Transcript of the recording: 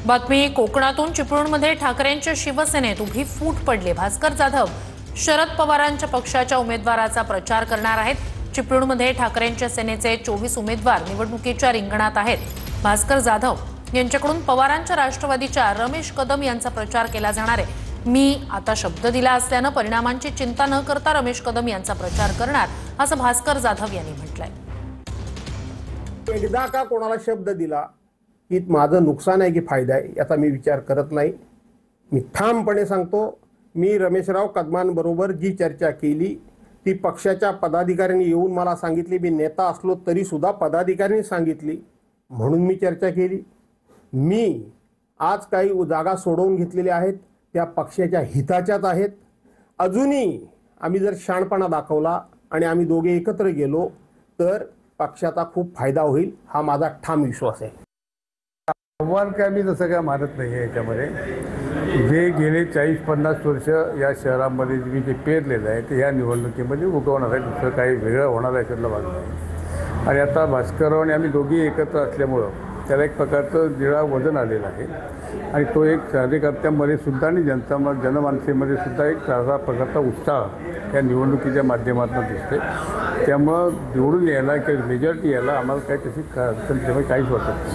बातमी कोकणातून चिपळूणमध्ये ठाकरेंच्या शिवसेनेत उभी फूट पडली। भास्कर जाधव शरद पवारांच्या पक्षाच्या उमेदवाराचा प्रचार करणार आहेत। चिपळूणमध्ये ठाकरेंच्या सेनेचे 24 उमेदवार निवडणुकीच्या रिंगणात आहेत। भास्कर जाधव यांच्याकडून पवारांच्या राष्ट्रवादीच्या रमेश कदम यांचा प्रचार केला जाणार आहे। मी आता शब्द दिला असल्याने परिणामांची चिंता न करता रमेश कदम यांचा प्रचार करणार, असं भास्कर जाधव यांनी म्हटलंय। एकदा का कोणाला शब्द दिला की माझं नुकसान आहे की फायदा आहे याचा मी विचार करत नाही। मी ठामपणे सांगतो, मी रमेशराव कदमांबरोबर जी चर्चा केली ती पक्षाच्या पदाधिकाऱ्यांनी येऊन मला सांगितली। मी नेता असलो तरी सुद्धा पदाधिकाऱ्यांनी सांगितली म्हणून मी चर्चा केली। मी आज काही जागा सोडवून घेतलेल्या आहेत, त्या पक्षाच्या हिताच्याच आहेत। अजूनही आम्ही जर शहाणपणा दाखवला आणि आम्ही दोघे एकत्र गेलो तर पक्षाचा खूप फायदा होईल, हा माझा ठाम विश्वास आहे। आव्हान काय मी तसं काय मानत नाही आहे याच्यामध्ये। जे गेले 40-50 वर्ष या शहरामध्ये मी जे पेरलेलं आहे ते ह्या निवडणुकीमध्ये उगवणार आहे, दुसरं काही वेगळं होणार आहे याच्यातलं भाग नाही। आणि आता भास्करराव आणि आम्ही दोघी एकत्र असल्यामुळं त्याला एक प्रकारचं निळा वजन आलेलं आहे आणि तो एक कार्यकर्त्यांमध्ये सुद्धा आणि जनमानसेमध्ये सुद्धा एक चांगला प्रकारचा उत्साह या निवडणुकीच्या माध्यमातून दिसते। त्यामुळं निवडून यायला किंवा मेजॉरिटी यायला आम्हाला काही तशी अडचण काहीच वाटत नाही।